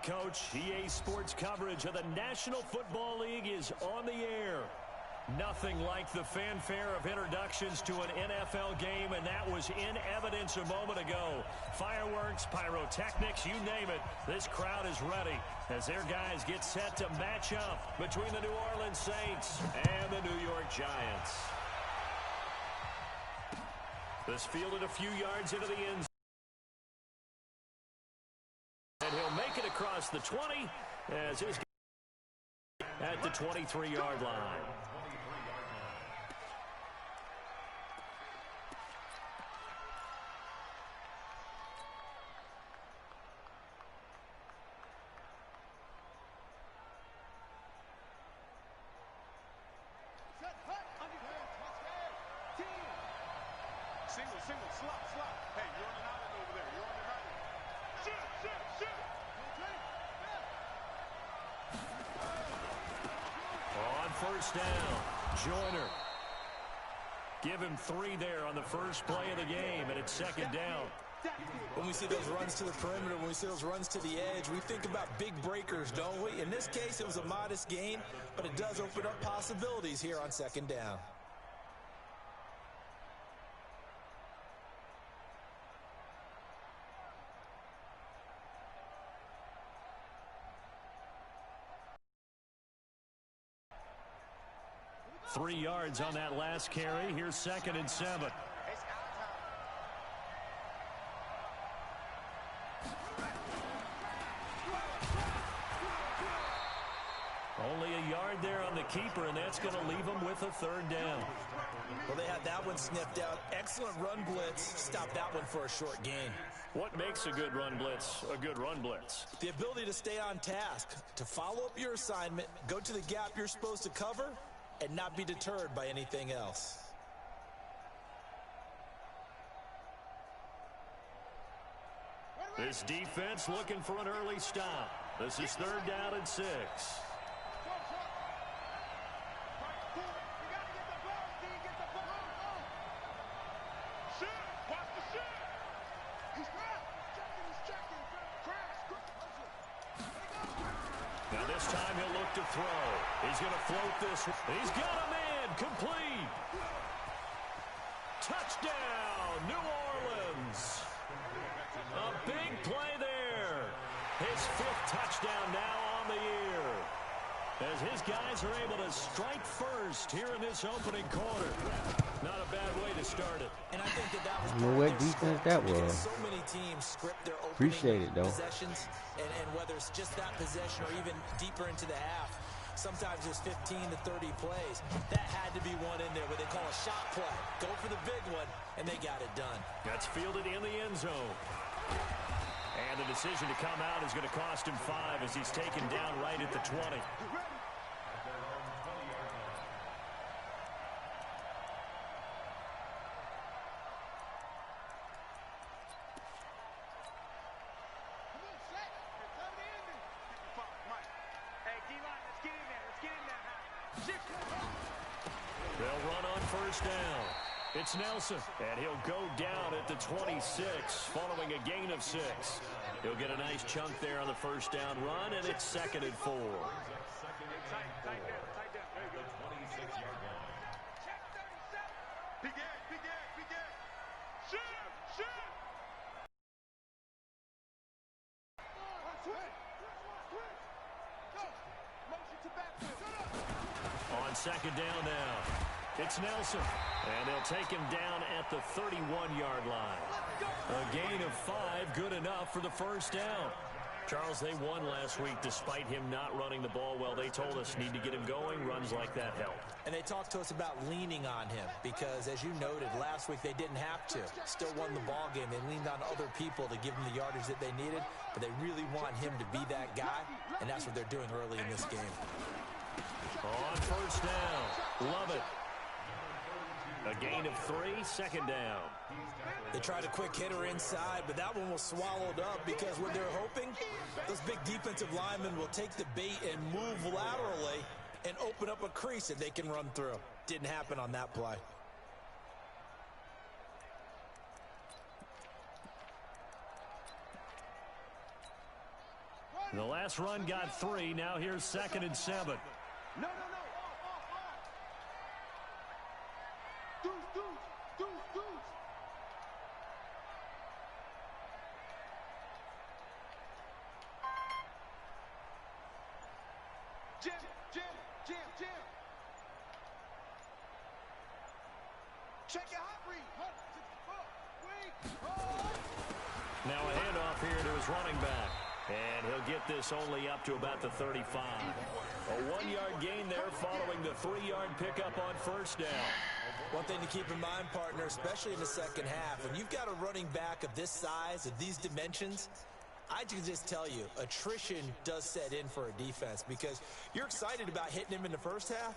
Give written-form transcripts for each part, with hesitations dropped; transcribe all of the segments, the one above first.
Coach. EA Sports coverage of the National Football League is on the air. Nothing like the fanfare of introductions to an NFL game, and that was in evidence a moment ago. Fireworks, pyrotechnics, you name it. This crowd is ready as their guys get set to match up between the New Orleans Saints and the New York Giants. This fielded a few yards into the end zone. And he'll make it across the 20 as his at the 23-yard line. Single, slot. Hey, you're on an island over there. You're on an island. Shoot. On first down, Joyner. Give him 3 there on the first play of the game, and it's second down. When we see those runs to the perimeter, when we see those runs to the edge, we think about big breakers, don't we? In this case, it was a modest gain, but it does open up possibilities here on second down. Three yards on that last carry. Here's 2nd and 7. Only a yard there on the keeper, and that's going to leave them with a 3rd down. Well, they had that one sniffed out. Excellent run blitz. Stop that one for a short gain. What makes a good run blitz a good run blitz? The ability to stay on task, to follow up your assignment, go to the gap you're supposed to cover, and not be deterred by anything else. This defense looking for an early stop. This is 3rd down and 6. Now this time he'll look to throw. He's going to float this. He's got a man. Complete. Touchdown, New Orleans. A big play there. His 5th touchdown now on the year. As his guys are able to strike first here in this opening quarter. Not a bad way to start it. And I think that was what defense that was. So many teams script their opening Appreciate it, though. possessions, and whether it's just that possession or even deeper into the half, sometimes it's 15 to 30 plays. That had to be one in there where they call a shot play. Go for the big one, and they got it done. That's fielded in the end zone. And the decision to come out is going to cost him 5 as he's taken down right at the 20. They'll run on first down. It's Nelson, and he'll go down at the 26 following a gain of 6. He'll get a nice chunk there on the first down run, and it's 2nd and 4. On second down now. It's Nelson, and they'll take him down at the 31-yard line. A gain of 5, good enough for the first down. Charles, they won last week despite him not running the ball well. They told us need to get him going. Runs like that help. And they talked to us about leaning on him because, as you noted, last week they didn't have to. Still won the ball game. They leaned on other people to give them the yardage that they needed, but they really want him to be that guy, and that's what they're doing early in this game. On first down, love it. A gain of 3, 2nd down. They tried a quick hitter inside, but that one was swallowed up because what they're hoping, those big defensive linemen will take the bait and move laterally and open up a crease that they can run through. Didn't happen on that play. The last run got 3. Now here's 2nd and 7. No. Deuce. Jam. Check your hot read. Now a handoff here to his running back. And he'll get this only up to about the 35. A 1-yard gain there following the 3-yard pickup on first down. One thing to keep in mind, partner, especially in the second half, when you've got a running back of this size, of these dimensions, I can just tell you, attrition does set in for a defense because you're excited about hitting him in the first half.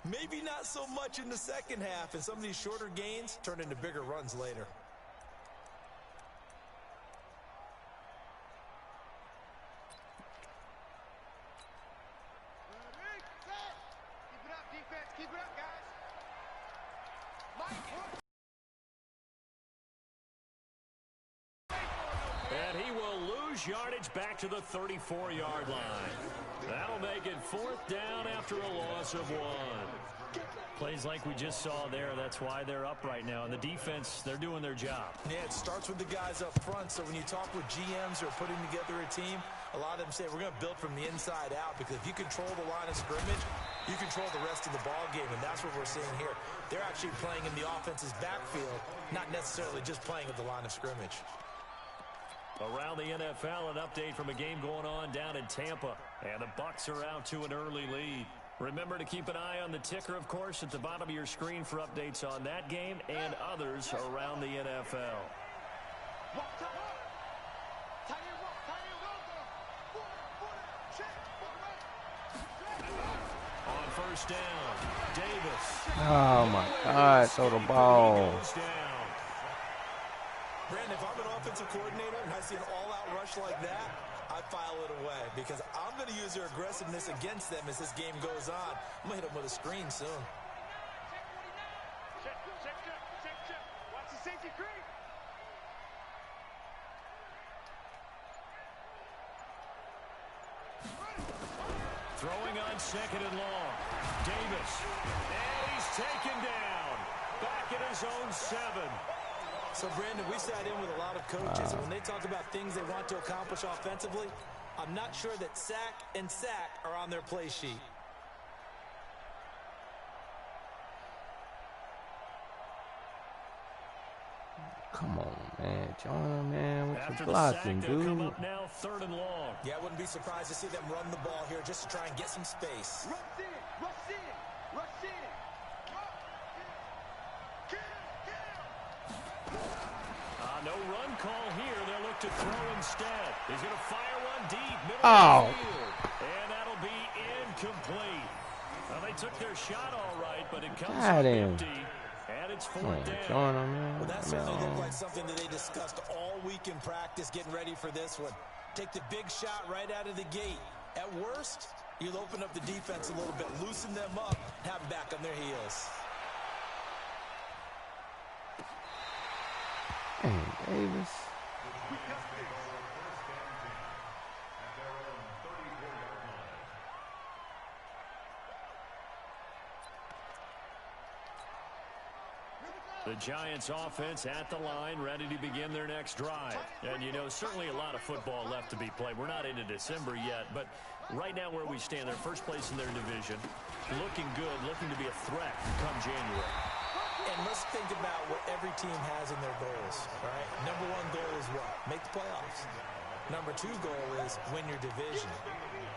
Maybe not so much in the second half, and some of these shorter gains turn into bigger runs later. Keep it up, guys. And he will lose yardage back to the 34-yard line. That'll make it 4th down after a loss of 1. Plays like we just saw there. That's why they're up right now. And the defense, they're doing their job. Yeah, it starts with the guys up front. So when you talk with GMs who are putting together a team, a lot of them say we're going to build from the inside out because if you control the line of scrimmage, you control the rest of the ball game, and that's what we're seeing here. They're actually playing in the offense's backfield, not necessarily just playing at the line of scrimmage. Around the NFL, an update from a game going on down in Tampa. And the Bucs are out to an early lead. Remember to keep an eye on the ticker, of course, at the bottom of your screen for updates on that game and others around the NFL. On first down, Davis. Oh, my God. Throw the ball. Brandon, if I'm an offensive coordinator and I see an all-out rush like that, I file it away because I'm going to use their aggressiveness against them as this game goes on. I'm going to hit them with a screen soon. Check. Watch the safety creep. Throwing on 2nd and long. Davis. And he's taken down. Back at his own 7. So, Brandon, we sat in with a lot of coaches, and when they talk about things they want to accomplish offensively, I'm not sure that sack and sack are on their play sheet. Come on, man. Jonah, man. What After you the blocking, sack, they'll come dude? up now 3rd and long. Yeah, I wouldn't be surprised to see them run the ball here just to try and get some space. Rush in. No run call here. They'll look to throw instead. He's going to fire one deep. Middle Oh. of the field. And that'll be incomplete. Well, they took their shot all right, but it comes up empty. And it's 4th down. Jonah, man. Well, that certainly looked like something that they discussed all week in practice, getting ready for this one. Take the big shot right out of the gate. At worst, you'll open up the defense a little bit, loosen them up, have them back on their heels. Hey, Davis. The Giants offense at the line, ready to begin their next drive. And, you know, certainly a lot of football left to be played. We're not into December yet, but right now where we stand, they're first place in their division, looking good, looking to be a threat come January. And let's think about what every team has in their goals, right? Number 1 goal is what? Make the playoffs. Number 2 goal is win your division.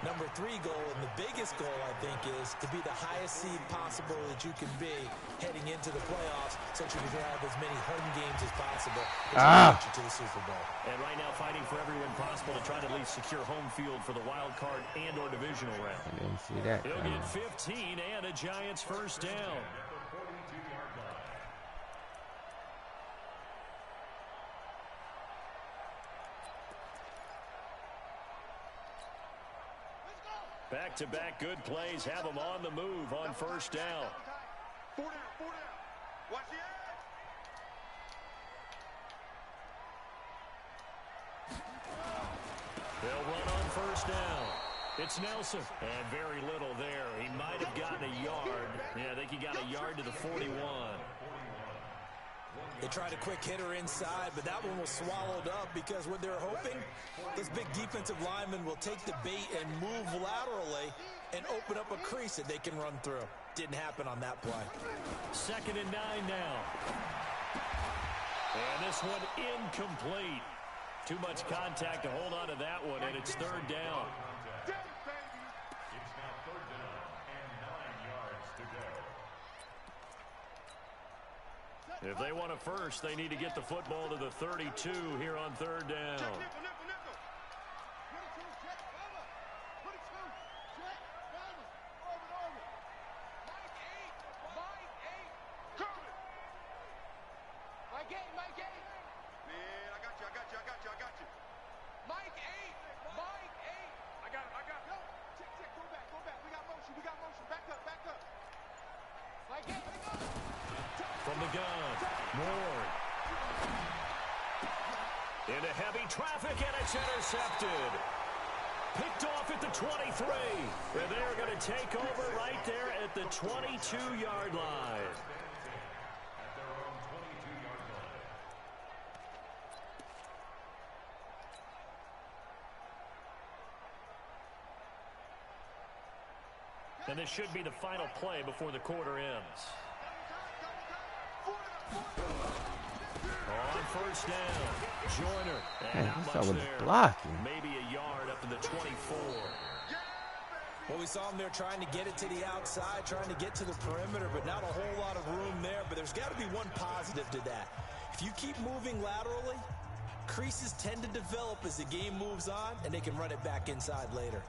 Number 3 goal, and the biggest goal, I think, is to be the highest seed possible that you can be heading into the playoffs so that you can have as many home games as possible to get you to the Super Bowl. And right now fighting for every win possible to try to at least secure home field for the wild card and or divisional round. I didn't see that. He'll get 15 and a Giants first down. Back-to-back good plays have them on the move on first down. 4 down. Watch the edge. They'll run on first down. It's Nelson. And very little there. He might have gotten a yard. Yeah, I think he got a yard to the 41. They tried a quick hitter inside, but that one was swallowed up because what they're hoping, those big defensive linemen will take the bait and move laterally and open up a crease that they can run through. Didn't happen on that play. 2nd and 9 now. And this one incomplete. Too much contact to hold on to that one, and it's 3rd down. It's now 3rd down and 9 yards to go. If they want a first, they need to get the football to the 32 here on 3rd down. From the gun, Moore. Into heavy traffic, and it's intercepted. Picked off at the 23. And they're going to take over right there at the 22-yard line. And this should be the final play before the quarter ends. On first down, Joyner. Man, I was blocking. Maybe a yard up to the 24. Well, we saw him there trying to get it to the outside, trying to get to the perimeter, but not a whole lot of room there. But there's got to be one positive to that. If you keep moving laterally, creases tend to develop as the game moves on, and they can run it back inside later.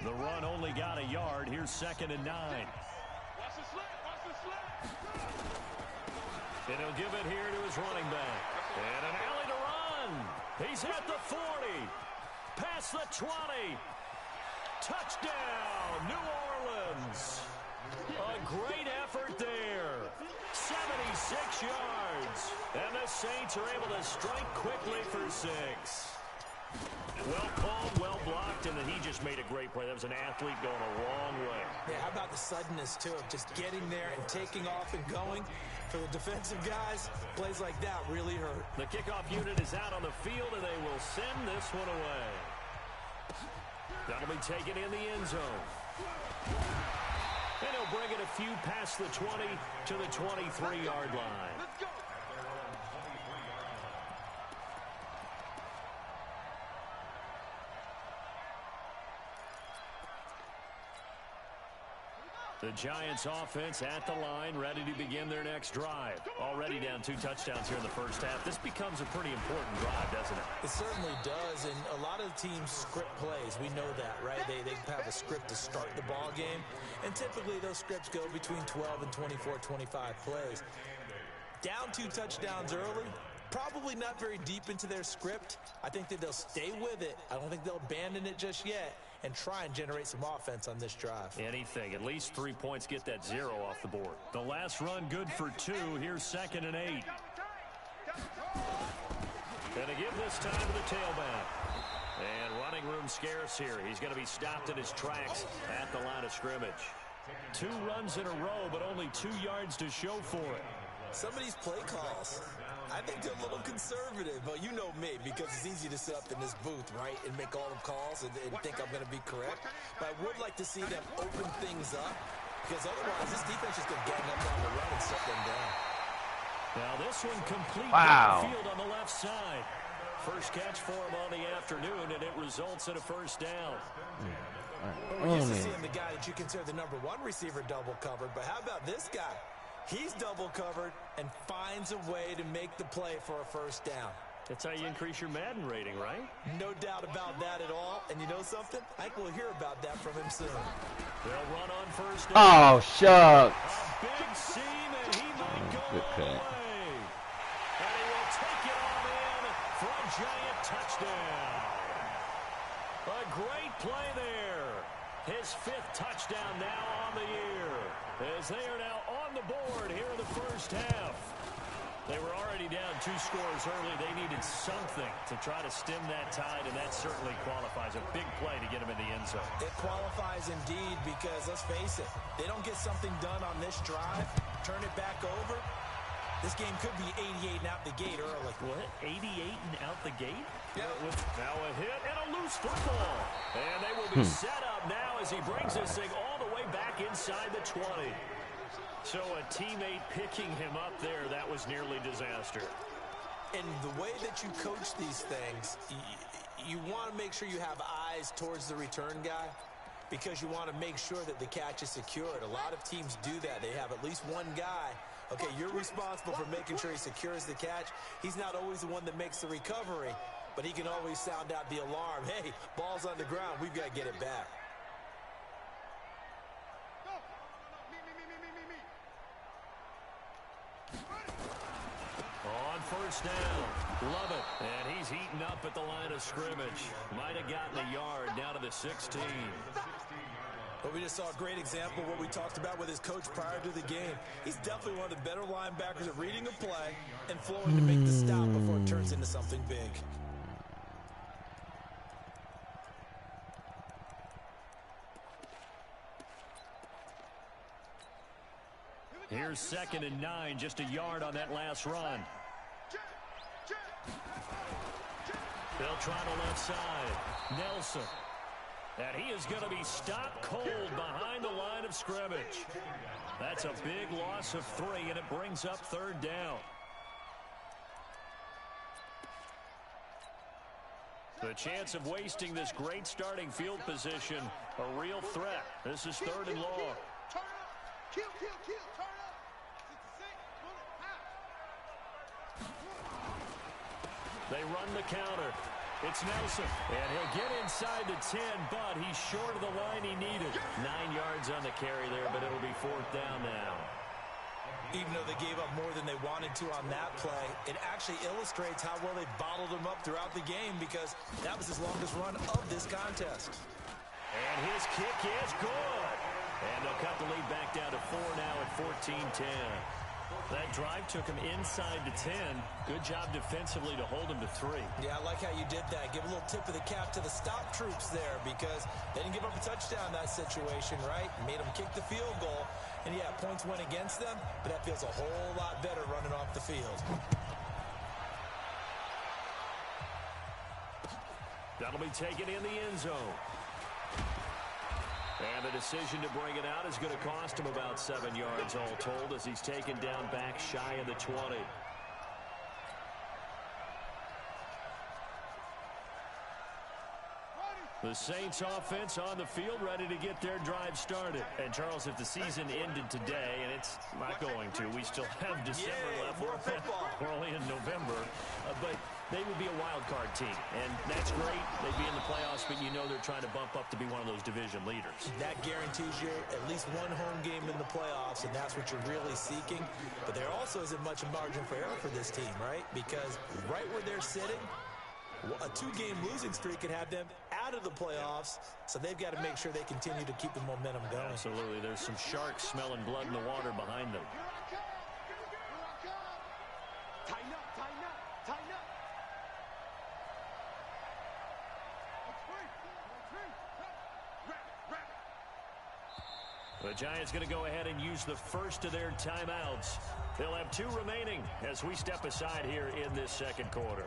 The run only got a yard. Here's 2nd and 9. Watch the slant. Watch the slant. And he'll give it here to his running back. And an alley to run. He's at the 40. Past the 20. Touchdown, New Orleans. A great effort there. 76 yards. And the Saints are able to strike quickly for 6. Well called, well blocked, and then he just made a great play. That was an athlete going a long way. Yeah, how about the suddenness, too, of just getting there and taking off and going? For the defensive guys, plays like that really hurt. The kickoff unit is out on the field, and they will send this one away. That'll be taken in the end zone. And he'll bring it a few past the 20 to the 23-yard line. Let's go. The Giants offense at the line, ready to begin their next drive. Already down 2 touchdowns here in the first half. This becomes a pretty important drive, doesn't it? It certainly does, and a lot of teams script plays. We know that, right? They have a script to start the ball game, and typically those scripts go between 12 and 24, 25 plays. Down 2 touchdowns early, probably not very deep into their script. I think that they'll stay with it. I don't think they'll abandon it just yet and try and generate some offense on this drive. Anything. At least 3 points, get that 0 off the board. The last run good for 2. Here's 2nd and 8. And to give this time to the tailback. And running room scarce here. He's going to be stopped in his tracks at the line of scrimmage. 2 runs in a row, but only 2 yards to show for it. Some of these play calls, I think they're a little conservative, but you know me, because it's easy to sit up in this booth, right, and make all the calls and think I'm going to be correct. But I would like to see them open things up, because otherwise this defense is going to gang up on the run and shut them down. Now this one complete field on the left side. First catch for him on the afternoon, and it results in a first down. We're used to seeing the guy that you consider the #1 receiver double covered, but how about this guy? He's double covered and finds a way to make the play for a first down. That's how you increase your Madden rating, right? No doubt about that at all. And you know something? I think we'll hear about that from him soon. They'll run on first down. Oh, shucks. A big seam, and he might go Good all the cut. way. And he will take it on in for a giant touchdown. A great play there. His 5th touchdown now on the year, as they are now on the board here in the first half. They were already down 2 scores early. They needed something to try to stem that tide, and that certainly qualifies. A big play to get them in the end zone. It qualifies indeed because, let's face it, they don't get something done on this drive, turn it back over, this game could be 88 and out the gate early. What? 88 and out the gate? Yeah. Now a hit and a loose football. And they will be set up now as he brings this thing all the way back inside the 20. So a teammate picking him up there, that was nearly disaster. And the way that you coach these things, you want to make sure you have eyes towards the return guy because you want to make sure that the catch is secured. A lot of teams do that. They have at least one guy. Okay, you're responsible for making sure he secures the catch. He's not always the one that makes the recovery, but he can always sound out the alarm. Hey, ball's on the ground. We've got to get it back. On first down, love it. And he's heating up at the line of scrimmage. Might have gotten a yard down to the 16. But we just saw a great example of what we talked about with his coach prior to the game. He's definitely one of the better linebackers at reading a play and flowing to make the stop before it turns into something big. Here's 2nd and 9, just a yard on that last run. They'll try the left side. Nelson. And he is going to be stopped cold behind the line of scrimmage. That's a big loss of 3, and it brings up 3rd down. The chance of wasting this great starting field position, a real threat. This is 3rd and long. Turn up. Kill. Turn up. 66. They run the counter. It's Nelson, and he'll get inside the 10, but he's short of the line he needed. 9 yards on the carry there, but it'll be 4th down now. Even though they gave up more than they wanted to on that play, it actually illustrates how well they bottled him up throughout the game because that was his longest run of this contest. And his kick is good. And they'll cut the lead back down to 4 now at 14-10. That drive took him inside the 10. Good job defensively to hold him to 3. Yeah, I like how you did that. Give a little tip of the cap to the stop troops there because they didn't give up a touchdown in that situation, right? Made them kick the field goal. And, yeah, points went against them, but that feels a whole lot better running off the field. That'll be taken in the end zone. And the decision to bring it out is going to cost him about 7 yards all told as he's taken down back shy of the 20. The Saints offense on the field ready to get their drive started. And Charles, if the season ended today, and it's not going to, we still have December left. We're only in November. But they would be a wild card team. And that's great. They'd be in the playoffs, but you know they're trying to bump up to be one of those division leaders. That guarantees you at least one home game in the playoffs, and that's what you're really seeking. But there also isn't much margin for error for this team, right? Because right where they're sitting, a 2-game losing streak could have them out of the playoffs, so they've got to make sure they continue to keep the momentum going. Absolutely. There's some sharks smelling blood in the water behind them. Tighten up. The Giants going to go ahead and use the first of their timeouts. They'll have 2 remaining as we step aside here in this second quarter.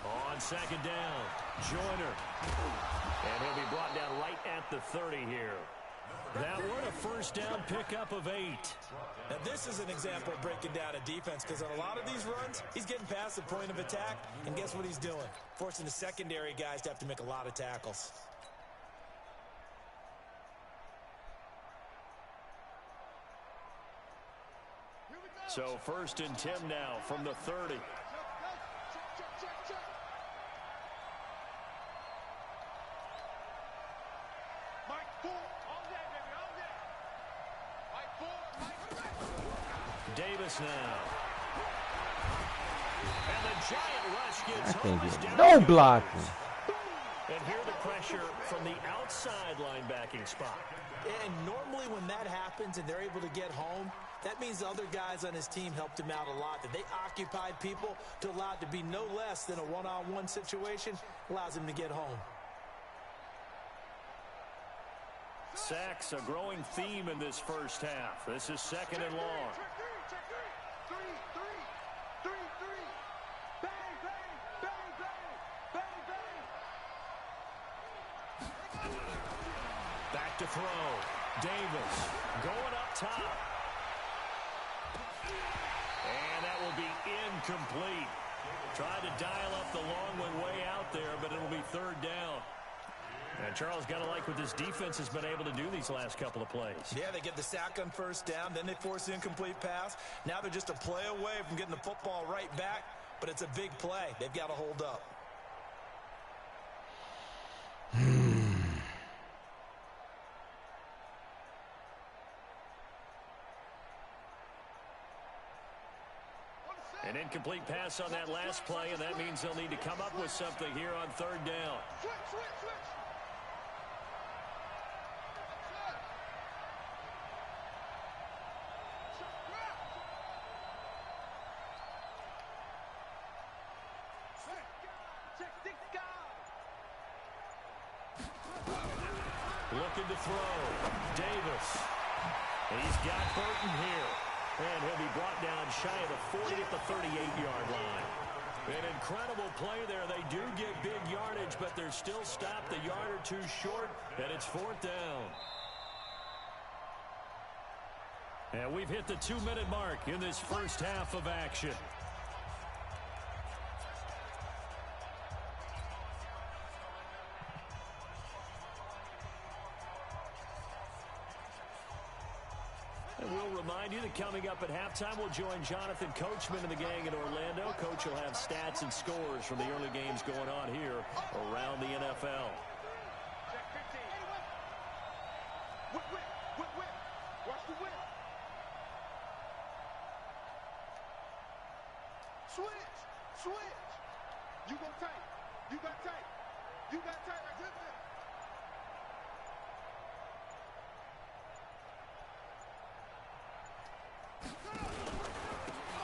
On second down, Joyner. And he'll be brought down right at the 30 here. That one a first down pickup of 8. Now, this is an example of breaking down a defense because on a lot of these runs, he's getting past the point of attack, and guess what he's doing? Forcing the secondary guys to have to make a lot of tackles. So 1st and 10 now from the 30. Davis now. And the giant rush gets home. No blocking. And here the pressure from the outside linebacking spot. And normally when that happens and they're able to get home, that means the other guys on his team helped him out a lot. That they occupied people to allow it to be no less than a one-on-one situation, allows him to get home. Sacks, a growing theme in this first half. This is 2nd and long. Back to throw. Davis going up top. And that will be incomplete. Tried to dial up the long one way out there, but it'll be 3rd down. And Charles, got to like what this defense has been able to do these last couple of plays. Yeah, they get the sack on 1st down, then they force the incomplete pass. Now they're just a play away from getting the football right back, but it's a big play. They've got to hold up. An incomplete pass on that last play, and that means they'll need to come up with something here on 3rd down. Looking to throw. Davis. He's got Burton here. And he'll be brought down shy of the 40 at the 38-yard line. An incredible play there. They do get big yardage, but they're still stopped a yard or two short, and it's 4th down. And we've hit the 2-minute mark in this first half of action. Remind you that coming up at halftime, we'll join Jonathan Coachman and the gang in Orlando. Coach will have stats and scores from the early games going on here around the NFL. Watch the whip. Switch. You go tight. You got tight. You got tight right there.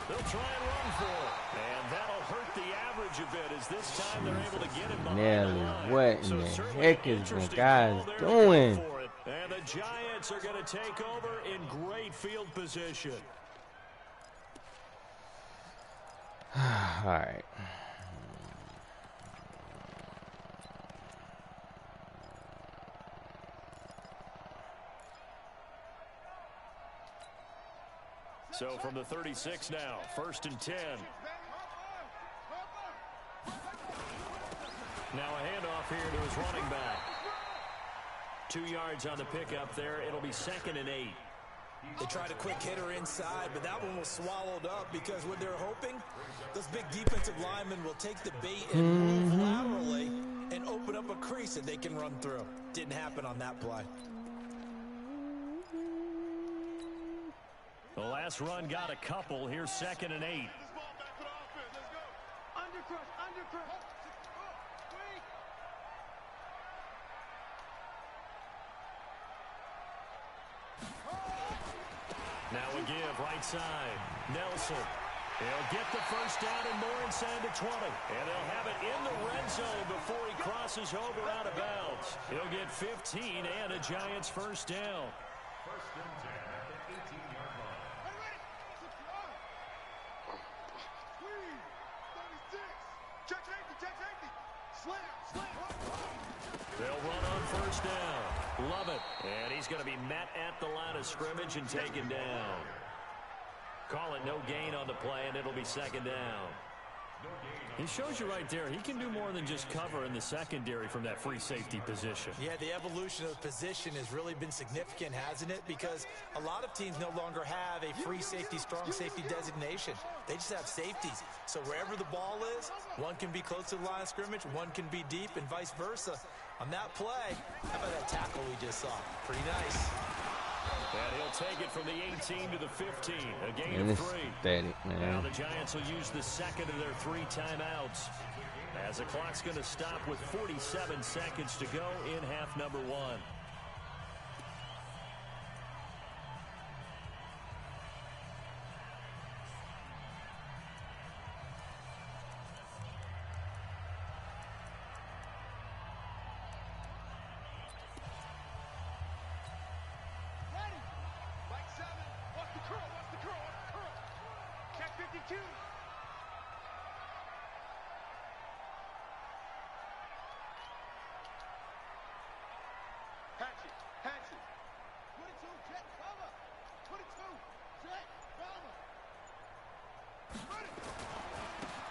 They'll try and run for it. And that'll hurt the average a bit as this time they're able to get him behind the line. What in the heck is the guys doing? And the Giants are going to take over in great field position. All right. So from the 36 now, 1st and 10. Now a handoff here to his running back. 2 yards on the pickup there. It'll be 2nd and 8. They tried a quick hitter inside, but that one was swallowed up because what they're hoping, those big defensive linemen will take the bait and move laterally and open up a crease that they can run through. Didn't happen on that play. The last run got a couple. Here's 2nd and 8. Now a give right side. Nelson. He'll get the first down and more inside the 20. And they'll have it in the red zone before he crosses over out of bounds. He'll get 15 and a Giants first down. First and 10 at the 18-yard line. Check safety. They'll run on first down. Love it. And he's going to be met at the line of scrimmage and taken down. Call it no gain on the play, and it'll be second down. He shows you right there, he can do more than just cover in the secondary from that free safety position. Yeah, the evolution of the position has really been significant, hasn't it? Because a lot of teams no longer have a free safety, strong safety designation. They just have safeties. So wherever the ball is, one can be close to the line of scrimmage, one can be deep, and vice versa. On that play, how about that tackle we just saw? Pretty nice. And he'll take it from the 18 to the 15. A gain of 3. Static, man. Now the Giants will use the second of their 3 timeouts. As the clock's going to stop with 47 seconds to go in half number 1.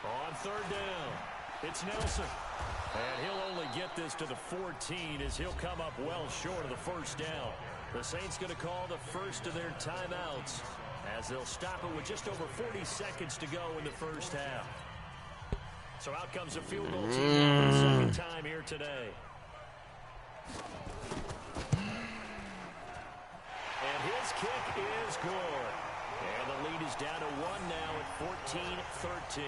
On third down, it's Nelson. And he'll only get this to the 14 as he'll come up well short of the first down. The Saints going to call the first of their timeouts as they'll stop it with just over 40 seconds to go in the first half. So out comes a field goal team for the second time here today. And his kick is good. And the lead is down to 1 now at 14-13.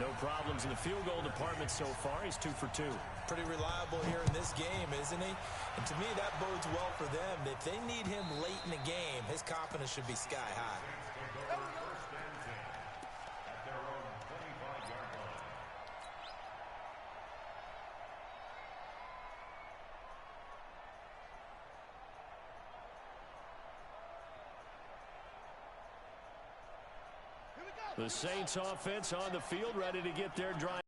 No problems in the field goal department so far. He's 2 for 2. Pretty reliable here in this game, isn't he? And to me, that bodes well for them. If they need him late in the game, his confidence should be sky high. The Saints offense on the field, ready to get their drive.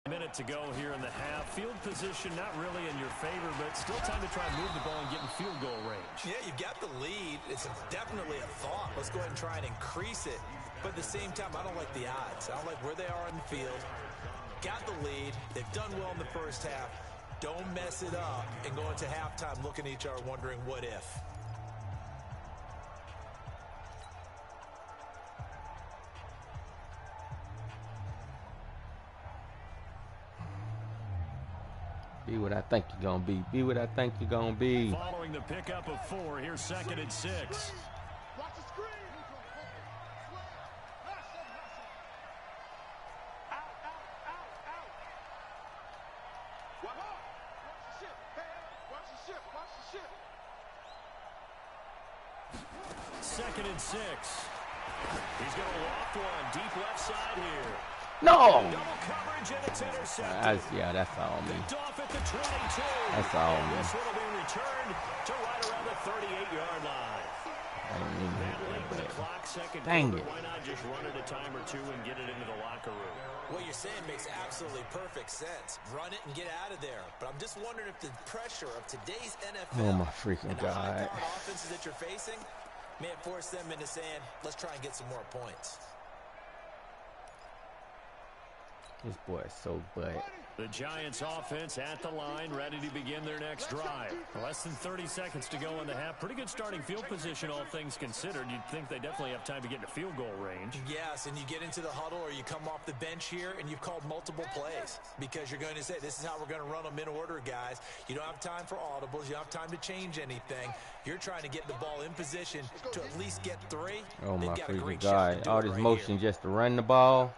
A minute to go here in the half. Field position not really in your favor, but still time to try and move the ball and get in field goal range. Yeah, you've got the lead. It's definitely a thought. Let's go ahead and try and increase it. But at the same time, I don't like the odds. I don't like where they are in the field. Got the lead. They've done well in the first half. Don't mess it up and go into halftime looking at each other wondering what if. Be what I think you're going to be. Be what I think you're going to be. Following the pickup of 4, here's 2nd and 6. Watch the screen. Watch the ship. Watch the ship. 2nd and 6. He's going to loft one deep left side here. No! Double coverage and it's intercepted. That's all me. Picked off at the 22. That's all and me. this one will be returned to right around the 38-yard line. That late with the clock, second Dang quarter, it. why not just run it a time or two and get it into the locker room? What you're saying makes absolutely perfect sense. Run it and get out of there. But I'm just wondering if the pressure of today's NFL Oh, my freaking and the God. high-powered offenses that you're facing may have forced them into saying, let's try and get some more points. This boy is so butt. The Giants offense at the line, ready to begin their next drive. Less than 30 seconds to go in the half. Pretty good starting field position, all things considered. You'd think they definitely have time to get into field goal range. Yes, and you get into the huddle or you come off the bench here and you've called multiple plays because you're going to say, this is how we're going to run them in order, guys. You don't have time for audibles. You don't have time to change anything. You're trying to get the ball in position to at least get 3. Oh, They've my got a freaking great shot to God. do All it this right motion here. just to run the ball.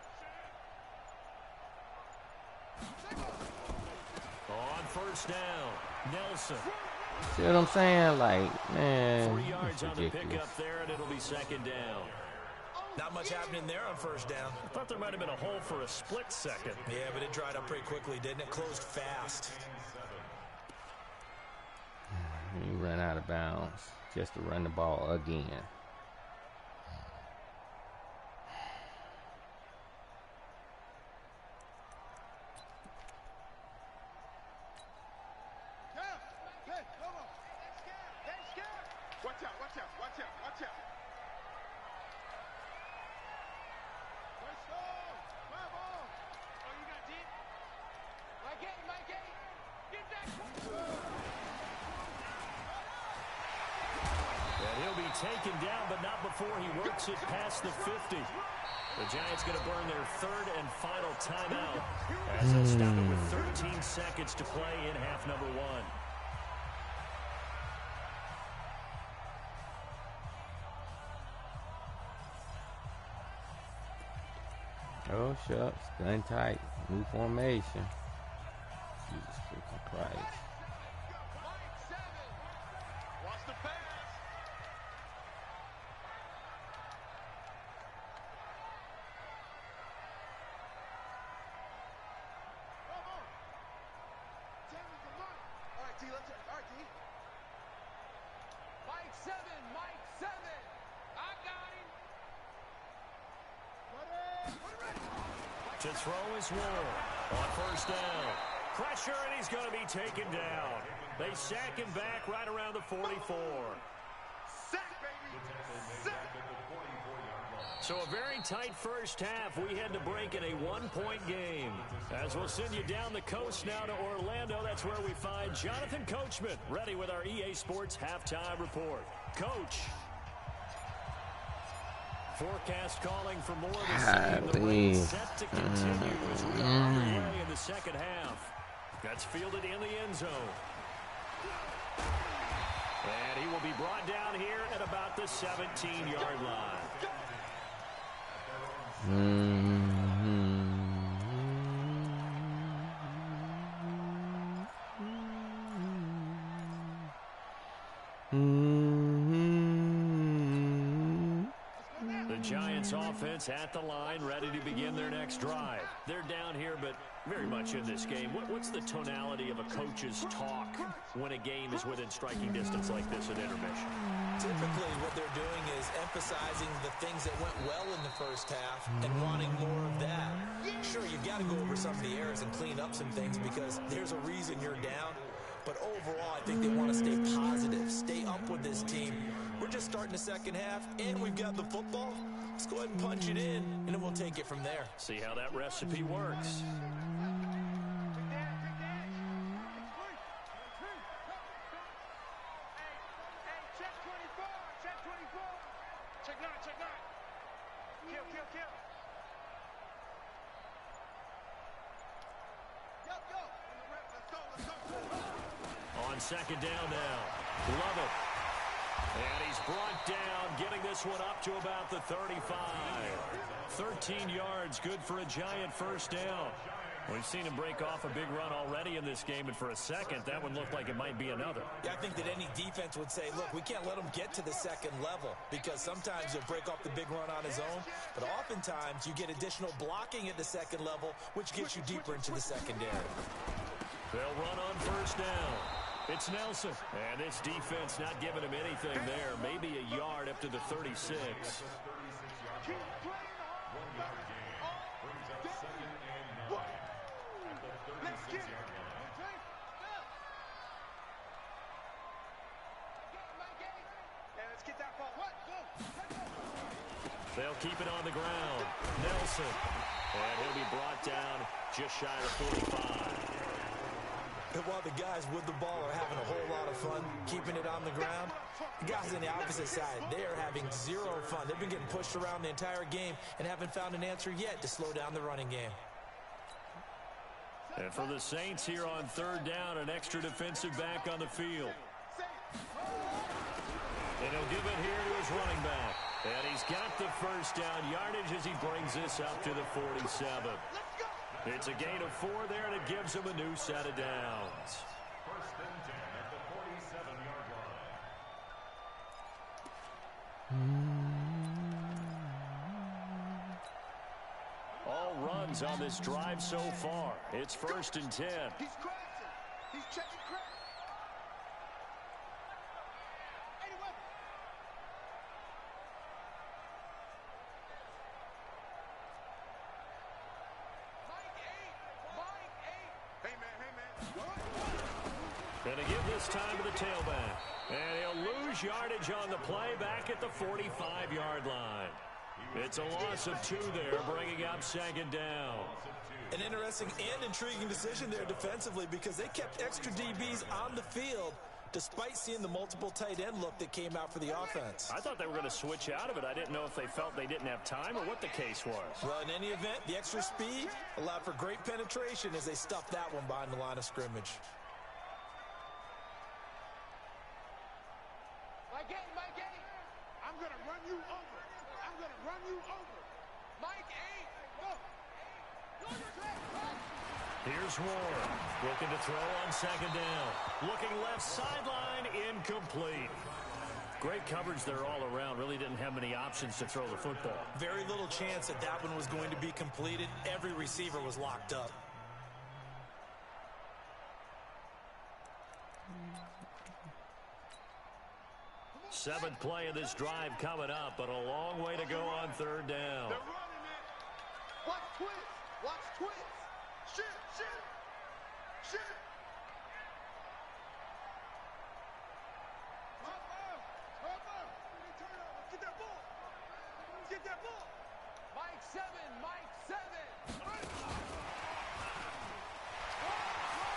On first down, Nelson. See what I'm saying? Like, man, 3 yards it's on the ridiculous. pickup there, and it'll be second down. Not much happening there on first down. I thought there might have been a hole for a split second. Yeah, but it dried up pretty quickly, didn't it? Closed fast. You run out of bounds just to run the ball again. taken down, but not before he works it past the 50. The Giants going to burn their third and final timeout as they'll stop it with 13 seconds to play in half number one. Oh, shucks. Gun tight. New formation. Jesus freaking Christ. Watch the pass. Come on. Tammy's the money. All right, T, let's go. All right, T. Mike 7. I got him. To throw is Ward on first down. Pressure, and he's going to be taken down. They sack him back right around the 44. Sack, baby. Sack. So a very tight first half. We had to break in a one-point game. As we'll send you down the coast now to Orlando, that's where we find Jonathan Coachman, ready with our EA Sports halftime report. Coach. Forecast calling for more of the same. The rain set to continue as we are underway in the second half. That's fielded in the end zone. And he will be brought down here at about the 17-yard line. Giants offense at the line, ready to begin their next drive. They're down here, but very much in this game. What's the tonality of a coach's talk when a game is within striking distance like this at intermission? Typically, what they're doing is emphasizing the things that went well in the first half and wanting more of that. Sure, you've got to go over some of the errors and clean up some things because there's a reason you're down. But overall, I think they want to stay positive, stay up with this team. We're just starting the second half, and we've got the football. Let's go ahead and punch it in, and then we'll take it from there. See how that recipe works. Check 9. Kill. On second down now. Love it. And he's brought down, getting this one up to about the 35. 13 yards, good for a Giant first down. We've seen him break off a big run already in this game, and for a second, that one looked like it might be another. Yeah, I think that any defense would say, look, we can't let him get to the second level because sometimes he'll break off the big run on his own, but oftentimes you get additional blocking at the second level, which gets you deeper into the secondary. They'll run on first down. It's Nelson, and this defense not giving him anything there. Maybe a yard up to the 36. They'll keep it on the ground. Nelson, and he'll be brought down just shy of 45. And while the guys with the ball are having a whole lot of fun keeping it on the ground, the guys on the opposite side, they are having zero fun. They've been getting pushed around the entire game and haven't found an answer yet to slow down the running game. And for the Saints here on third down, an extra defensive back on the field. And he'll give it here to his running back. And he's got the first down yardage as he brings this up to the 47. It's a gain of 4 there, and it gives him a new set of downs. First and 10 at the 47-yard line. All runs on this drive so far. It's first and 10. He's crossing. He's checking crack. Going to give this time to the tailback. And he'll lose yardage on the play back at the 45-yard line. It's a loss of 2 there, bringing up second down. An interesting and intriguing decision there defensively because they kept extra DBs on the field, despite seeing the multiple tight end look that came out for the offense. I thought they were going to switch out of it. I didn't know if they felt they didn't have time or what the case was. Well, in any event, the extra speed allowed for great penetration as they stuffed that one behind the line of scrimmage. Mike 8, I'm going to run you over. I'm going to run you over. Mike 8, go. Here's Ward, looking to throw on second down. Looking left sideline, incomplete. Great coverage there all around. Really didn't have many options to throw the football. Very little chance that that one was going to be completed. Every receiver was locked up. Seventh play of this drive coming up, but a long way to go on third down. They're running it. Watch twist. Watch twist. Shit. Get that ball. Mike 7.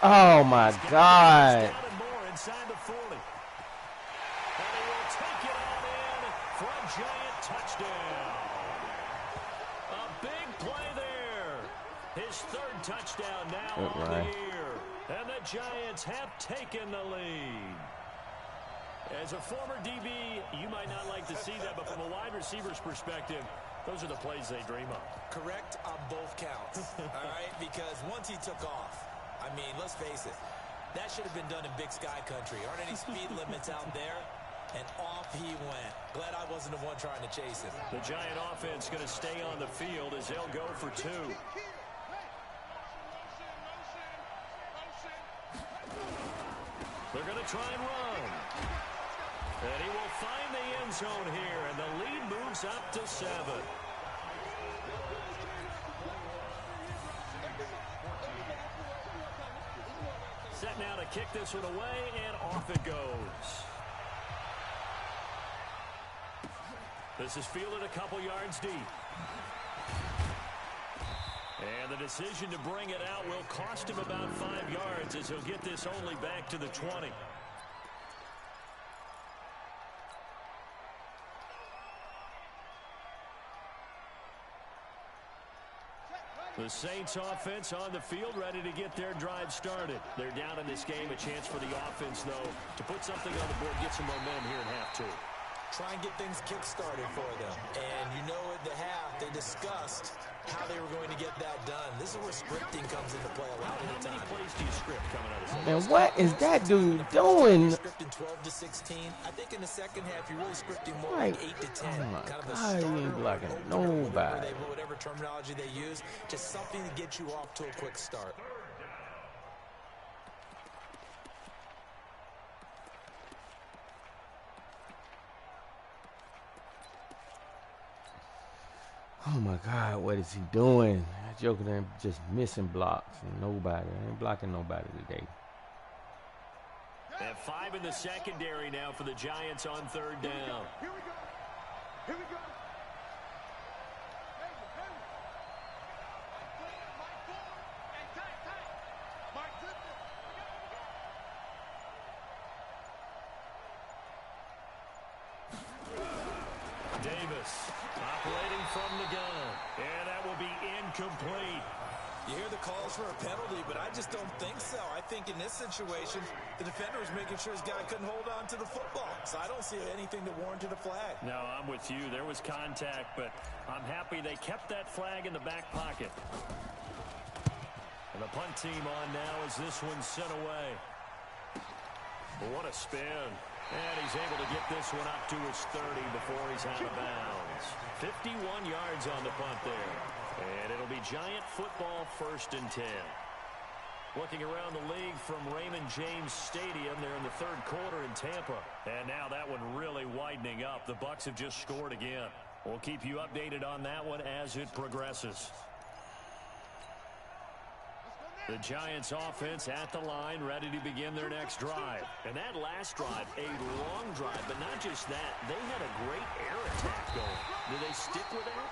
Oh my God. More inside the 40. And he will take it on in for a giant touchdown. A big play there. His third touchdown now on the year. And the Giants have taken the lead. As a former DB, you might not like to see that, but from a wide receiver's perspective, those are the plays they dream of. Correct on both counts, all right? Because once he took off, I mean, let's face it, that should have been done in Big Sky country. Aren't any speed limits out there? And off he went. Glad I wasn't the one trying to chase him. The Giant offense going to stay on the field as they'll go for two. They're going to try and run. And he will find the end zone here, and the lead moves up to 7. Set now to kick this one away, and off it goes. This is fielded a couple yards deep. And the decision to bring it out will cost him about 5 yards as he'll get this only back to the 20. The Saints offense on the field ready to get their drive started. They're down in this game. A chance for the offense, though, to put something on the board, get some momentum here in half 2. Try and get things kick-started for them. And you know at the half, they discussed how they were going to get that done. This is where scripting comes into play a lot of the time. How many plays do you script coming out of Sunday? Man, what is that dude doing? Scripting 12 to 16. I think in the second half, you're really scripting more like 8 to 10. Oh my kind of a God, he ain't blocking nobody. whatever terminology they use, just something to get you off to a quick start. Oh my God, what is he doing? That Joker there just missing blocks and nobody. I ain't blocking nobody today. And 5 in the secondary now for the Giants on third down. Here we go. Davis operating from the gun. And that will be incomplete. You hear the calls for a penalty, but I just don't think so. I think in this situation, the defender was making sure his guy couldn't hold on to the football. So I don't see anything that warranted a flag. No, I'm with you. There was contact, but I'm happy they kept that flag in the back pocket. And the punt team on now as this one's sent away. But what a spin. And he's able to get this one up to his 30 before he's out of bounds. 51 yards on the punt there. And it'll be Giant football 1st and 10. Looking around the league from Raymond James Stadium, they're in the third quarter in Tampa. And now that one really widening up. The Bucs have just scored again. We'll keep you updated on that one as it progresses. The Giants offense at the line, ready to begin their next drive. And that last drive, a long drive, but not just that. They had a great air attack going. Do they stick with that?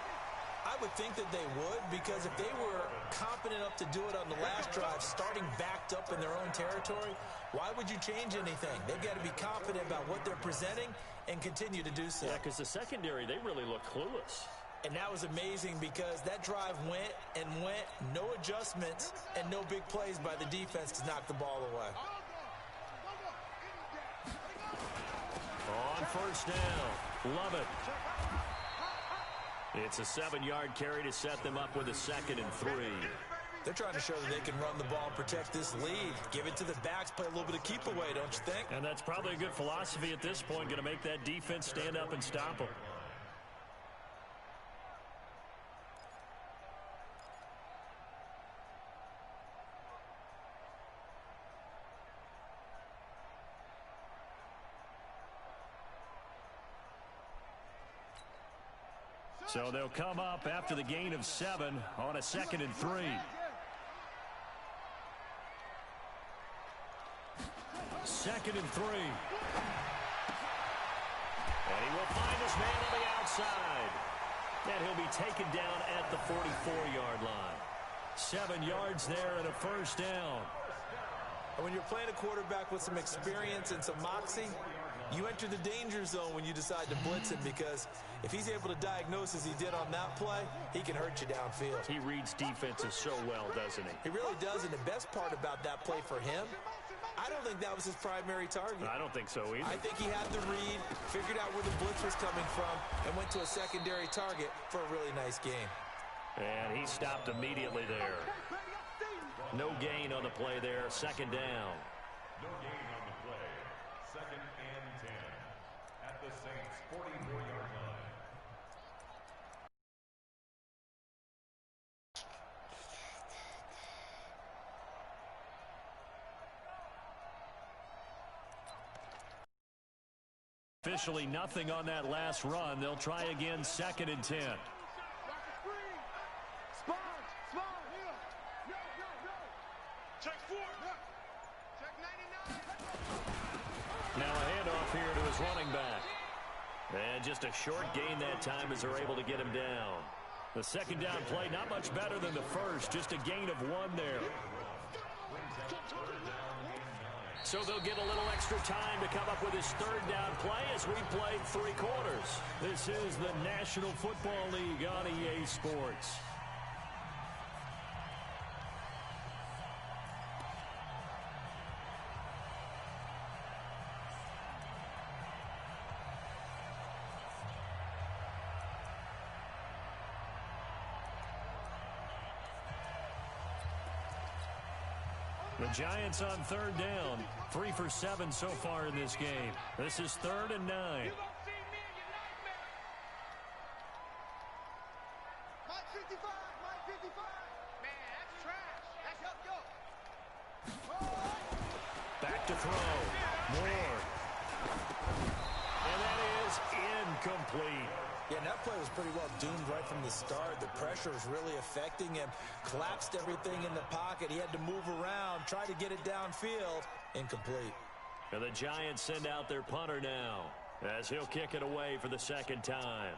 I I would think that they would, because if they were confident enough to do it on the last drive, starting backed up in their own territory, why would you change anything? They've got to be confident about what they're presenting and continue to do so. Yeah, because the secondary, they really look clueless. And that was amazing because that drive went and went, no adjustments and no big plays by the defense to knock the ball away. On first down, love it. It's a 7-yard carry to set them up with a 2nd and 3. They're trying to show that they can run the ball and protect this lead. Give it to the backs, play a little bit of keep away, don't you think? And that's probably a good philosophy at this point, going to make that defense stand up and stop them. So they'll come up after the gain of 7 on a 2nd and 3. Second and 3. And he will find his man on the outside. And he'll be taken down at the 44-yard line. 7 yards there and a first down. And when you're playing a quarterback with some experience and some moxie, you enter the danger zone when you decide to blitz him, because if he's able to diagnose as he did on that play, he can hurt you downfield. He reads defenses so well, doesn't he? He really does, and the best part about that play for him, I don't think that was his primary target. I don't think so either. I think he had the read, figured out where the blitz was coming from, and went to a secondary target for a really nice gain. And he stopped immediately there. No gain on the play there. 2nd down. No gain on the play. 2nd and 10 at the Saints' 44-yard line. Officially nothing on that last run. They'll try again, 2nd and 10. Check 4. Check 99. Now a handoff here to his running back. And just a short gain that time as they're able to get him down. The 2nd down play, not much better than the first. Just a gain of 1 there. So they'll get a little extra time to come up with his 3rd down play as we played 3 quarters. This is the National Football League on EA Sports. The Giants on 3rd down. 3 for 7 so far in this game. This is 3rd and 9. You gonna see me in your nightmare. Mike 55, Mike 55. Man, that's trash. That's help go. Back to throw. More. And that is incomplete. Yeah, and that play was pretty well doomed right from the start. The pressure was really affecting him. Collapsed everything in the pocket. He had to move around, try to get it downfield. Incomplete. And the Giants send out their punter now as he'll kick it away for the 2nd time.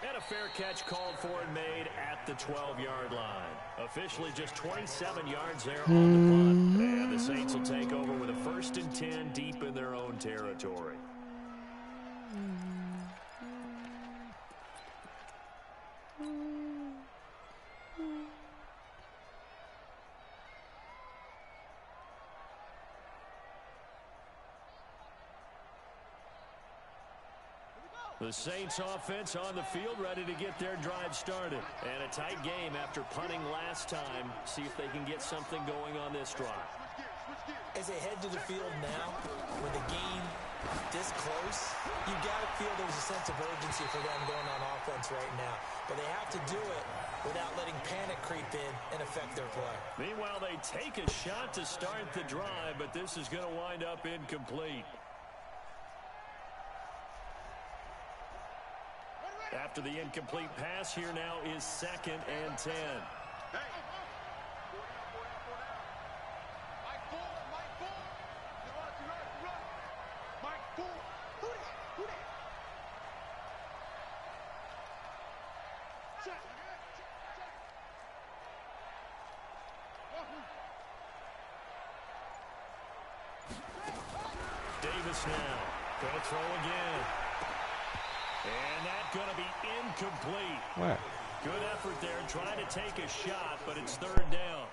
And a fair catch called for and made at the 12-yard line. Officially just 27 yards there on the punt. And the Saints will take over with a 1st and 10 deep in their own territory. The Saints offense on the field ready to get their drive started. And a tight game after punting last time. See if they can get something going on this drive. As they head to the field now, with the game this close, you got to feel there's a sense of urgency for them going on offense right now. But they have to do it without letting panic creep in and affect their play. Meanwhile, they take a shot to start the drive, but this is going to wind up incomplete. After the incomplete pass, here now is 2nd and 10. Davis now. Gonna throw again. And that's going to be incomplete. What? Good effort there trying to take a shot, but it's third down.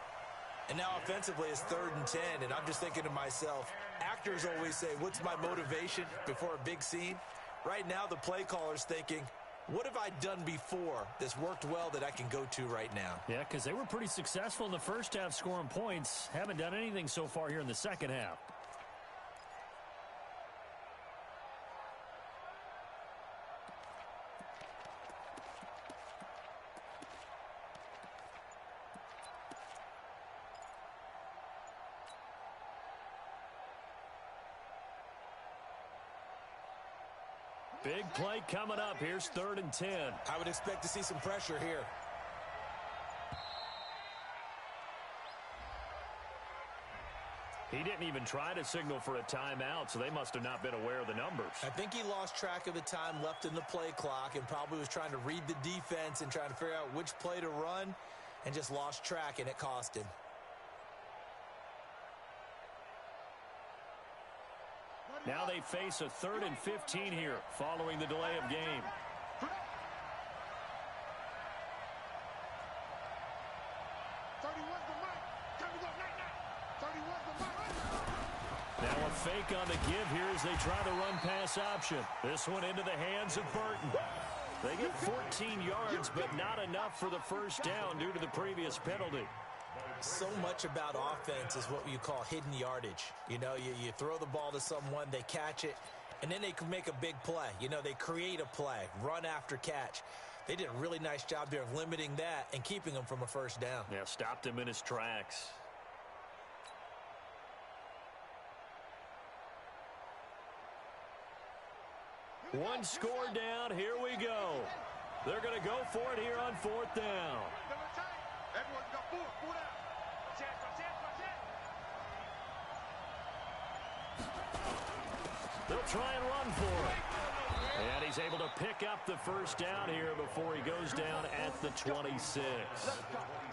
And now offensively it's 3rd and 10, and I'm just thinking to myself, actors always say, what's my motivation before a big scene? Right now the play caller's thinking, what have I done before that's worked well that I can go to right now? Yeah, because they were pretty successful in the first half scoring points. Haven't done anything so far here in the second half. Big play coming up. Here's 3rd and 10. I would expect to see some pressure here. He didn't even try to signal for a timeout, so they must have not been aware of the numbers. I think he lost track of the time left in the play clock and probably was trying to read the defense and trying to figure out which play to run and just lost track, and it cost him. Now they face a 3rd and 15 here following the delay of game. Now a fake on the give here as they try the run-pass option. This one into the hands of Burton. They get 14 yards, but not enough for the first down due to the previous penalty. So much about offense is what you call hidden yardage. You know, you throw the ball to someone, they catch it, and then they can make a big play. You know, they create a play, run after catch. They did a really nice job there of limiting that and keeping him from a first down. Yeah, stopped him in his tracks. One score down. Here we go. They're going to go for it here on 4th down. Everyone's got 4 out. They'll try and run for it. And he's able to pick up the first down here before he goes down at the 26.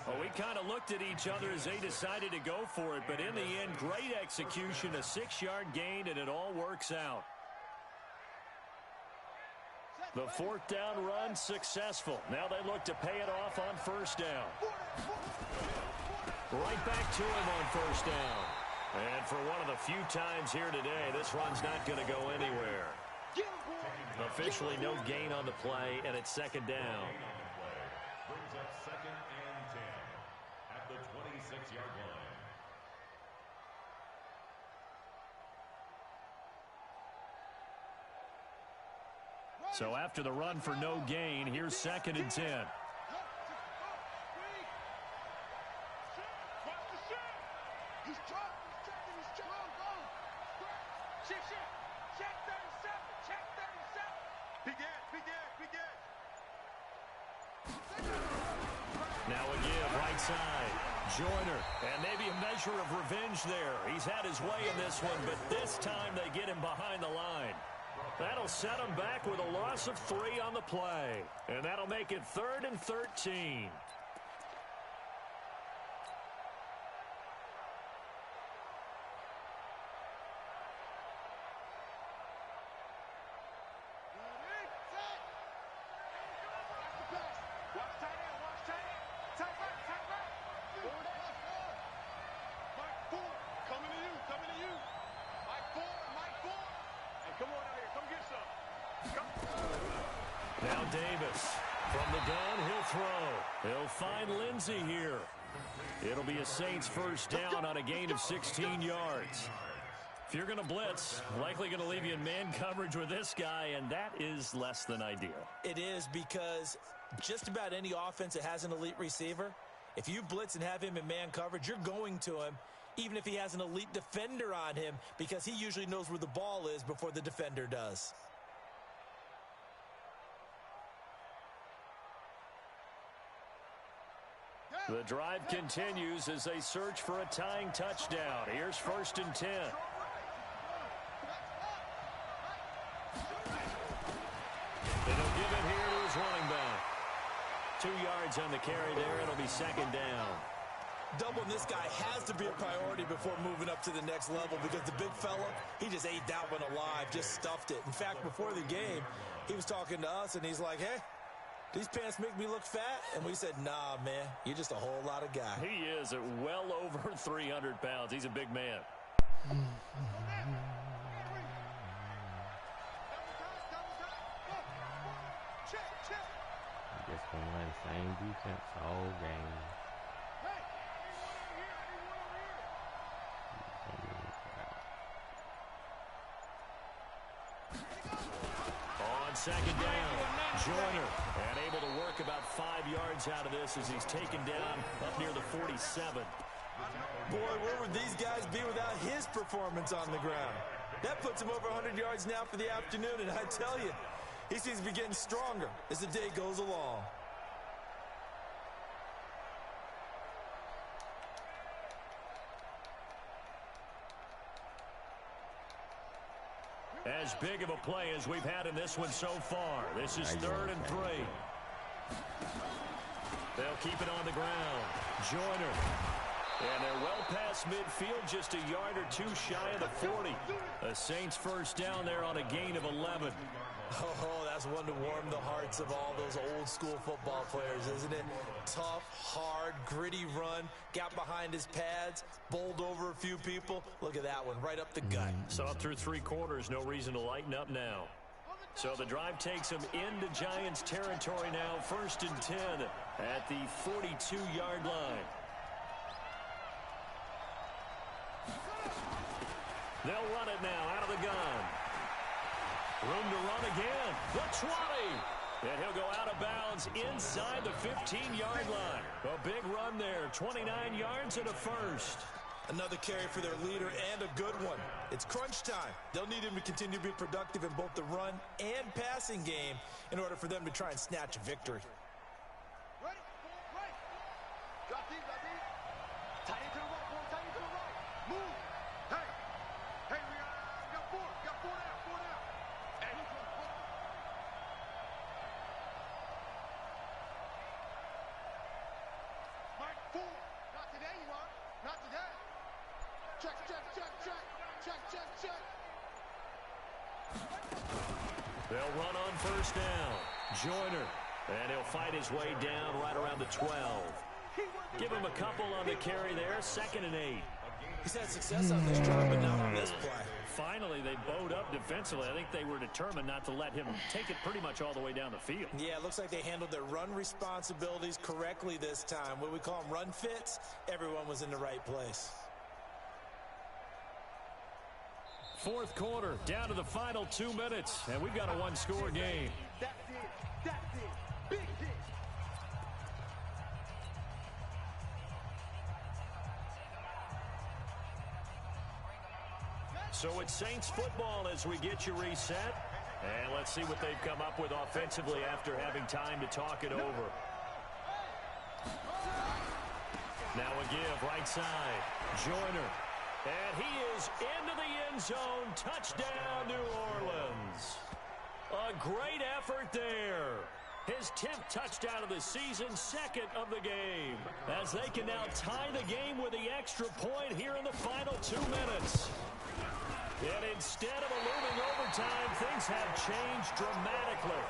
Well, we kind of looked at each other as they decided to go for it, but in the end, great execution, a 6-yard gain, and it all works out. The 4th down run successful. Now they look to pay it off on first down. Right back to him on first down. And for one of the few times here today, this run's not going to go anywhere. Officially no gain on the play, and it's 2nd down. Brings up 2nd and 10 at the 26-yard line. So after the run for no gain, here's 2nd and 10. Now a give right side. Joyner, and maybe a measure of revenge there. He's had his way in this one, but this time they get him behind the line. That'll set him back with a loss of 3 on the play. And that'll make it 3rd and 13. Now Davis from the gun, he'll throw. He'll find Lindsey here. It'll be a Saints first down on a gain of 16 yards. If you're going to blitz, likely going to leave you in man coverage with this guy, and that is less than ideal. It is, because just about any offense that has an elite receiver, if you blitz and have him in man coverage, you're going to him, even if he has an elite defender on him, because he usually knows where the ball is before the defender does. The drive continues as they search for a tying touchdown. Here's 1st and 10. They don't give it here to his running back. 2 yards on the carry there. It'll be second down. Doubling this guy has to be a priority before moving up to the next level because the big fella, he just ate that one alive, just stuffed it. In fact, before the game, he was talking to us, and he's like, hey, these pants make me look fat? And we said, nah, man, you're just a whole lot of guy. He is at well over 300 pounds. He's a big man. Just gonna run the same defense all game. On second down, Joyner, and able to work about 5 yards out of this as he's taken down up near the 47. Boy, where would these guys be without his performance on the ground? That puts him over 100 yards now for the afternoon, and I tell you, he seems to be getting stronger as the day goes along. As big of a play as we've had in this one so far. This is 3rd and 3. They'll keep it on the ground. Joyner. And they're well past midfield, just a yard or two shy of the 40. The Saints first down there on a gain of 11. Oh, that's one to warm the hearts of all those old school football players, isn't it? Tough, hard, gritty run, got behind his pads, bowled over a few people. Look at that one, right up the gut. Saw through 3 quarters, no reason to lighten up now. So the drive takes him into Giants territory now, 1st and 10 at the 42-yard line. They'll run it now out of the gun. Room to run again. The 20. And he'll go out of bounds inside the 15-yard line. A big run there. 29 yards and a first. Another carry for their leader and a good one. It's crunch time. They'll need him to continue to be productive in both the run and passing game in order for them to try and snatch a victory. Ready? Right. Got these. Tight into the right, boy. Tight into the right. Move. Hey, we got 4. Got 4 down. 4 down. Hey, Mike, 4. Not today, you are. Not today. Check. They'll run on first down. Joyner. And he'll fight his way down right around the 12. Give him a couple on the carry there. 2nd and 8. He's had success on this drive, but not on this play. Finally, they bowed up defensively. I think they were determined not to let him take it pretty much all the way down the field. Yeah, it looks like they handled their run responsibilities correctly this time. What we call them run fits, everyone was in the right place. 4th quarter, down to the final 2 minutes, and we've got a 1-score game. That's it. Big hit. So it's Saints football as we get you reset. And let's see what they've come up with offensively after having time to talk it over. Now a give, right side. Joyner. And he is into the end zone. Touchdown, New Orleans. A great effort there. His 10th touchdown of the season, 2nd of the game. As they can now tie the game with the extra point here in the final 2 minutes. And instead of a looming overtime, things have changed dramatically.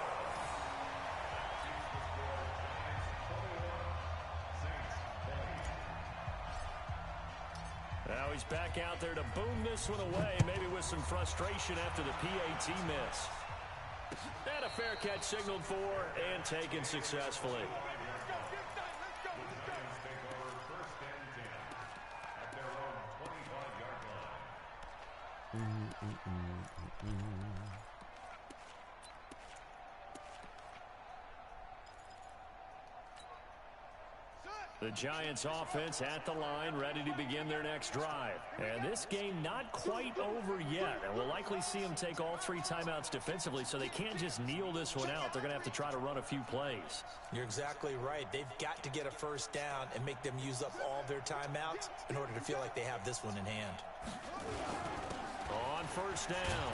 Now he's back out there to boom this one away, maybe with some frustration after the PAT miss. And a fair catch signaled for and taken successfully. The Giants offense at the line, ready to begin their next drive. And this game not quite over yet. And we'll likely see them take all 3 timeouts defensively, so they can't just kneel this one out. They're going to have to try to run a few plays. You're exactly right. They've got to get a first down and make them use up all their timeouts in order to feel like they have this one in hand. On first down,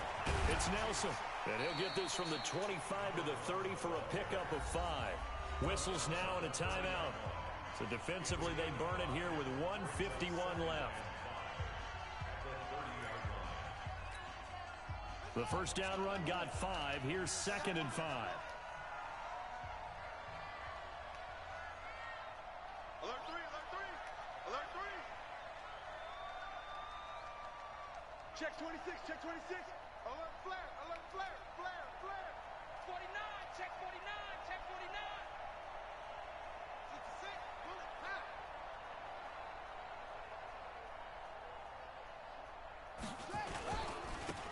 it's Nelson. And he'll get this from the 25 to the 30 for a pickup of 5. Whistles now and a timeout. So defensively, they burn it here with 1:51 left. The first down run got 5. Here's 2nd and 5. Alert 3, alert 3, alert 3. Check 26, check 26. Alert flare, alert flare, flare, flare. 49, check 49, check 49. 66, bullet, pass.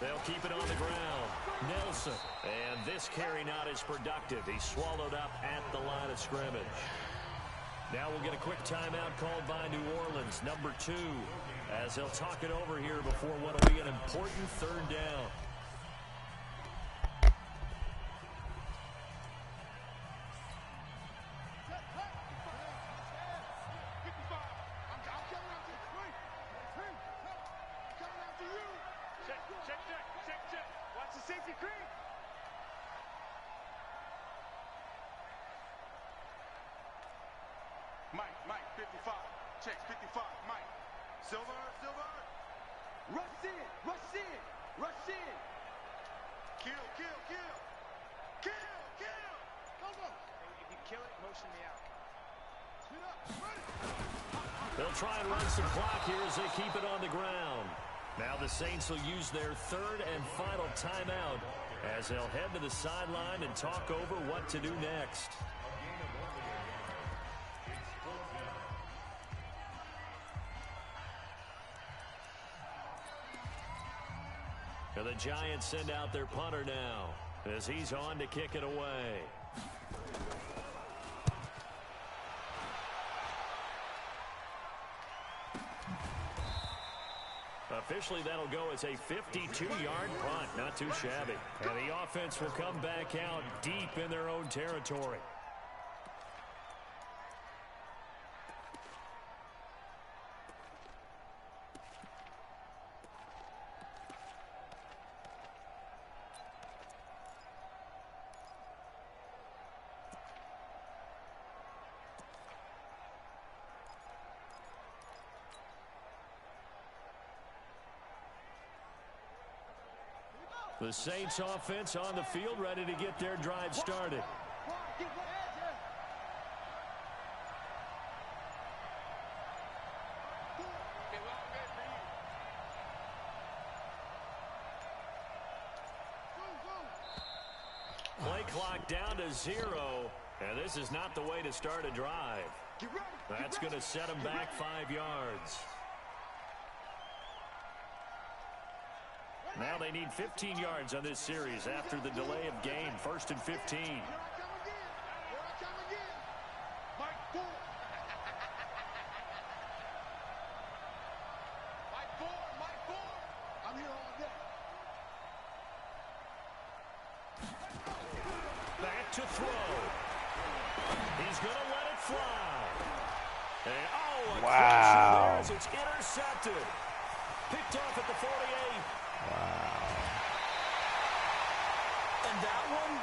They'll keep it on the ground. Nelson. And this carry not as productive. He's swallowed up at the line of scrimmage. Now we'll get a quick timeout called by New Orleans, number 2, as they'll talk it over here before what will be an important 3rd down. Safety creep. Mike, 55. Checks 55, Mike. Silver. Rush in. Kill. Come on. If you kill it, motion me out. Get up, ready. They'll try and run some clock here as they keep it on the ground. Now the Saints will use their 3rd and final timeout as they'll head to the sideline and talk over what to do next. And the Giants send out their punter now as he's on to kick it away. Officially, that'll go as a 52-yard punt. Not too shabby. And the offense will come back out deep in their own territory. The Saints offense on the field, ready to get their drive started. Play clock down to 0, and this is not the way to start a drive. That's going to set them back 5 yards. Now they need 15 yards on this series after the delay of game. 1st and 15. Here I come again. Mike 4. Mike 4. I'm here all day. Back to throw. He's going to let it fly. And, a crusher there as it's intercepted. Picked off at the 48. And that one,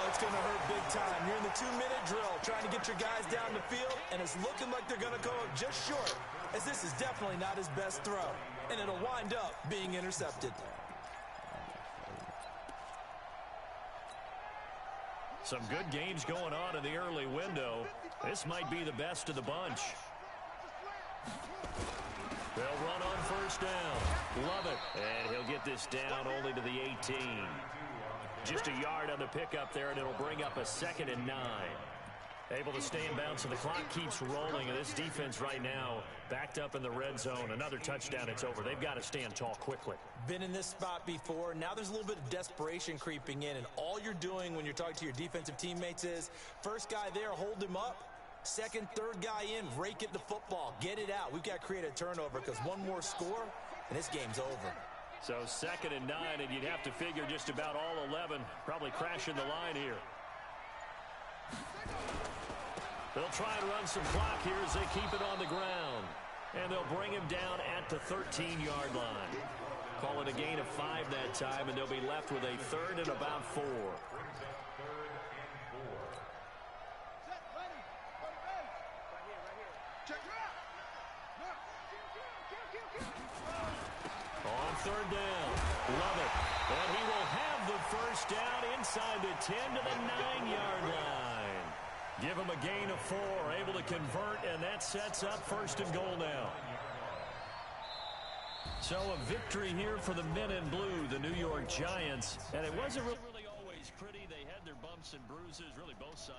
it's going to hurt big time. You're in the 2-minute drill trying to get your guys down the field, and it's looking like they're going to go up just short, as this is definitely not his best throw, and it'll wind up being intercepted. Some good games going on in the early window. This might be the best of the bunch. They'll run on 1st down. Love it. And he'll get this down only to the 18. Just a yard on the pickup there, and it'll bring up a 2nd and 9. Able to stay in bounds, so the clock keeps rolling. And this defense right now backed up in the red zone. Another touchdown, it's over. They've got to stand tall quickly. Been in this spot before. Now there's a little bit of desperation creeping in, and all you're doing when you're talking to your defensive teammates is, first guy there, hold him up. 2nd, 3rd guy in, rake it the football. Get it out. We've got to create a turnover because one more score, and this game's over. So 2nd and 9, and you'd have to figure just about all 11 probably crashing the line here. They'll try and run some clock here as they keep it on the ground. And they'll bring him down at the 13-yard line. Call it a gain of 5 that time, and they'll be left with a 3rd and about 4. third down. Love it. And he will have the first down inside the 10 to the 9-yard line. Give him a gain of 4, able to convert, and that sets up first and goal now. So a victory here for the men in blue, the New York Giants. And it wasn't really always pretty. They had their bumps and bruises, really both sides.